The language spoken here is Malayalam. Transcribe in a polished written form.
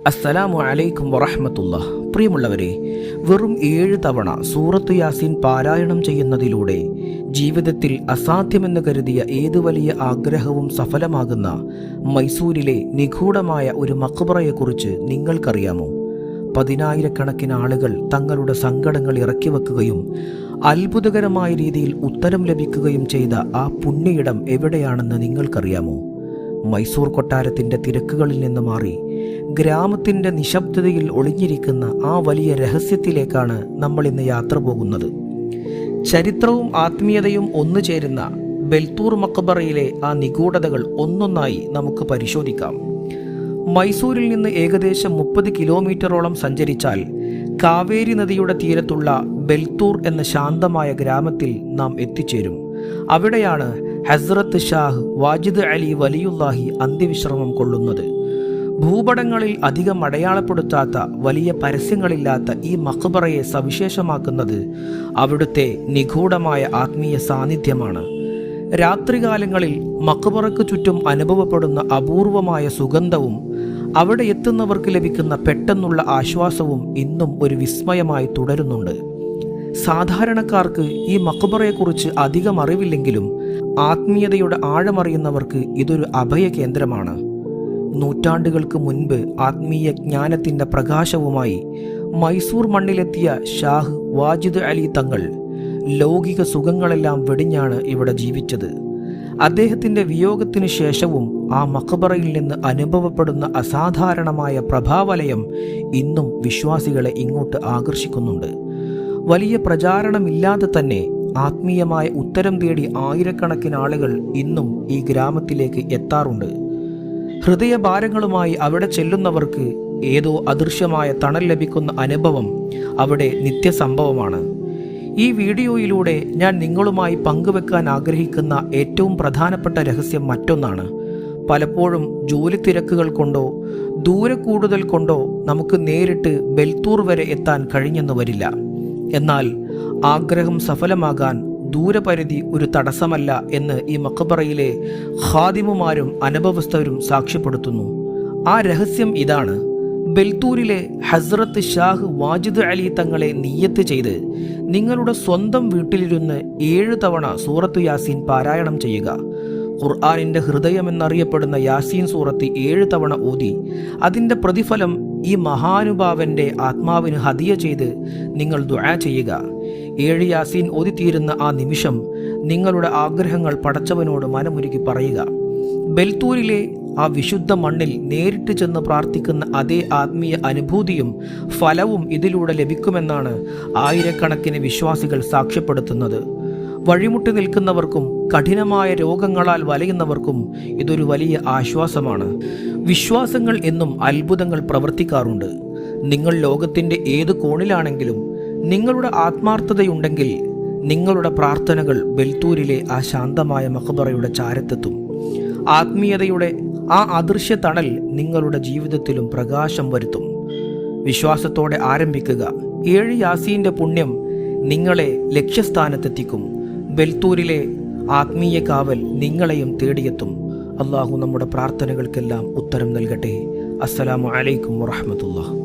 അസ്സലാമു അലൈക്കും വറഹ്മത്തുള്ളാഹ്. പ്രിയമുള്ളവരെ, വെറും 7 തവണ സൂറത്ത് യാസീൻ പാരായണം ചെയ്യുന്നതിലൂടെ ജീവിതത്തിൽ അസാധ്യമെന്ന് കരുതിയ ഏതു വലിയ ആഗ്രഹവും സഫലമാകുന്ന മൈസൂരിലെ നിഗൂഢമായ ഒരു മഖ്ബറയെക്കുറിച്ച് നിങ്ങൾക്കറിയാമോ? 10,000-കണക്കിന് ആളുകൾ തങ്ങളുടെ സങ്കടങ്ങൾ ഇറക്കി വെക്കുകയും അത്ഭുതകരമായ രീതിയിൽ ഉത്തരം ലഭിക്കുകയും ചെയ്ത ആ പുണ്യയിടം എവിടെയാണെന്ന് നിങ്ങൾക്കറിയാമോ? മൈസൂർ കൊട്ടാരത്തിൻ്റെ തിരക്കുകളിൽ നിന്ന് മാറി ഗ്രാമത്തിൻ്റെ നിശബ്ദതയിൽ ഒളിഞ്ഞിരിക്കുന്ന ആ വലിയ രഹസ്യത്തിലേക്കാണ് നമ്മൾ ഇന്ന് യാത്ര പോകുന്നത്. ചരിത്രവും ആത്മീയതയും ഒന്നുചേരുന്ന ബെൽത്തൂർ മഖ്ബറയിലെ ആ നിഗൂഢതകൾ ഒന്നൊന്നായി നമുക്ക് പരിശോധിക്കാം. മൈസൂരിൽ നിന്ന് ഏകദേശം 30 കിലോമീറ്ററോളം സഞ്ചരിച്ചാൽ കാവേരി നദിയുടെ തീരത്തുള്ള ബെൽത്തൂർ എന്ന ശാന്തമായ ഗ്രാമത്തിൽ നാം എത്തിച്ചേരും. അവിടെയാണ് ഹസ്രത്ത് ഷാഹ് വാജിദ് അലി വലിയുല്ലാഹി അന്ത്യവിശ്രമം കൊള്ളുന്നത്. ഭൂപടങ്ങളിൽ അധികം അടയാളപ്പെടുത്താത്ത വലിയ പരസ്യങ്ങളില്ലാത്ത ഈ മഖ്ബറയെ സവിശേഷമാക്കുന്നത് അവിടുത്തെ നിഗൂഢമായ ആത്മീയ സാന്നിധ്യമാണ്. രാത്രികാലങ്ങളിൽ മഖ്ബറയ്ക്ക് ചുറ്റും അനുഭവപ്പെടുന്ന അപൂർവമായ സുഗന്ധവും അവിടെ എത്തുന്നവർക്ക് ലഭിക്കുന്ന പെട്ടെന്നുള്ള ആശ്വാസവും ഇന്നും ഒരു വിസ്മയമായി തുടരുന്നുണ്ട്. സാധാരണക്കാർക്ക് ഈ മഖ്ബറയെക്കുറിച്ച് അധികം അറിവില്ലെങ്കിലും ആത്മീയതയുടെ ആഴമറിയുന്നവർക്ക് ഇതൊരു അഭയ കേന്ദ്രമാണ്. നൂറ്റാണ്ടുകൾക്ക് മുൻപ് ആത്മീയ ജ്ഞാനത്തിൻ്റെ പ്രകാശവുമായി മൈസൂർ മണ്ണിലെത്തിയ ഷാഹ് വാജിദ് അലി തങ്ങൾ ലൗകിക സുഖങ്ങളെല്ലാം വെടിഞ്ഞാണ് ഇവിടെ ജീവിച്ചത്. അദ്ദേഹത്തിൻ്റെ വിയോഗത്തിനു ശേഷവും ആ മഖ്ബറയിൽ നിന്ന് അനുഭവപ്പെടുന്ന അസാധാരണമായ പ്രഭാവലയം ഇന്നും വിശ്വാസികളെ ഇങ്ങോട്ട് ആകർഷിക്കുന്നുണ്ട്. വലിയ പ്രചാരണമില്ലാതെ തന്നെ ആത്മീയമായ ഉത്തരം തേടി ആയിരക്കണക്കിന് ആളുകൾ ഇന്നും ഈ ഗ്രാമത്തിലേക്ക് എത്താറുണ്ട്. ഹൃദയഭാരങ്ങളുമായി അവിടെ ചെല്ലുന്നവർക്ക് ഏതോ അദൃശ്യമായ തണൽ ലഭിക്കുന്ന അനുഭവം അവിടെ നിത്യസംഭവമാണ്. ഈ വീഡിയോയിലൂടെ ഞാൻ നിങ്ങളുമായി പങ്കുവെക്കാൻ ആഗ്രഹിക്കുന്ന ഏറ്റവും പ്രധാനപ്പെട്ട രഹസ്യം മറ്റൊന്നാണ്. പലപ്പോഴും ജോലി തിരക്കുകൾ കൊണ്ടോ ദൂരെ കൂടുതൽ കൊണ്ടോ നമുക്ക് നേരിട്ട് ബെൽത്തൂർ വരെ എത്താൻ കഴിഞ്ഞെന്ന് വരില്ല. എന്നാൽ ആഗ്രഹം സഫലമാകാൻ ദൂരപരിധി ഒരു തടസ്സമല്ല എന്ന് ഈ മഖ്ബറയിലെ ഖാദിമുമാരും അനുഭവസ്ഥരും സാക്ഷ്യപ്പെടുത്തുന്നു. ആ രഹസ്യം ഇതാണ്: ബെൽത്തൂരിലെ ഹസ്രത്ത് ഷാഹ് വാജിദ് അലി തങ്ങളെ നിയ്യത്ത് ചെയ്ത് നിങ്ങളുടെ സ്വന്തം വീട്ടിലിരുന്ന് 7 തവണ സൂറത്ത് യാസീൻ പാരായണം ചെയ്യുക. ഖുർആനിൻ്റെ ഹൃദയമെന്നറിയപ്പെടുന്ന യാസീൻ സൂറത്ത് 7 തവണ ഓതി അതിൻ്റെ പ്രതിഫലം ഈ മഹാനുഭാവൻ്റെ ആത്മാവിന് ഹദിയ ചെയ്ത് നിങ്ങൾ ദുആ ചെയ്യുക. 7 യാസീൻ ഓതിത്തീരുന്ന ആ നിമിഷം നിങ്ങളുടെ ആഗ്രഹങ്ങൾ പടച്ചവനോട് മനമുരുകി പറയുക. ബെൽത്തൂരിലെ ആ വിശുദ്ധ മണ്ണിൽ നേരിട്ട് ചെന്ന് പ്രാർത്ഥിക്കുന്ന അതേ ആത്മീയ അനുഭൂതിയും ഫലവും ഇതിലൂടെ ലഭിക്കുമെന്നാണ് ആയിരക്കണക്കിന് വിശ്വാസികൾ സാക്ഷ്യപ്പെടുത്തുന്നത്. വഴിമുട്ടി നിൽക്കുന്നവർക്കും കഠിനമായ രോഗങ്ങളാൽ വലയുന്നവർക്കും ഇതൊരു വലിയ ആശ്വാസമാണ്. വിശ്വാസങ്ങൾ എന്നും അത്ഭുതങ്ങൾ പ്രവർത്തിക്കാറുണ്ട്. നിങ്ങൾ ലോകത്തിൻ്റെ ഏത് കോണിലാണെങ്കിലും നിങ്ങളുടെ ആത്മാർത്ഥതയുണ്ടെങ്കിൽ നിങ്ങളുടെ പ്രാർത്ഥനകൾ ബെൽത്തൂരിലെ ആ ശാന്തമായ മഖ്ബറയുടെ ചാരത്തെത്തും. ആത്മീയതയുടെ ആ അദൃശ്യ തണൽ നിങ്ങളുടെ ജീവിതത്തിലും പ്രകാശം വരുത്തും. വിശ്വാസത്തോടെ ആരംഭിക്കുക. 7 യാസീൻ്റെ പുണ്യം നിങ്ങളെ ലക്ഷ്യസ്ഥാനത്തെത്തിക്കും. ബെൽത്തൂരിലെ ആത്മീയ കാവൽ നിങ്ങളെയും തേടിയെത്തും. അള്ളാഹു നമ്മുടെ പ്രാർത്ഥനകൾക്കെല്ലാം ഉത്തരം നൽകട്ടെ. അസ്സലാമു അലൈക്കും വറഹ്മത്തുള്ളാഹി.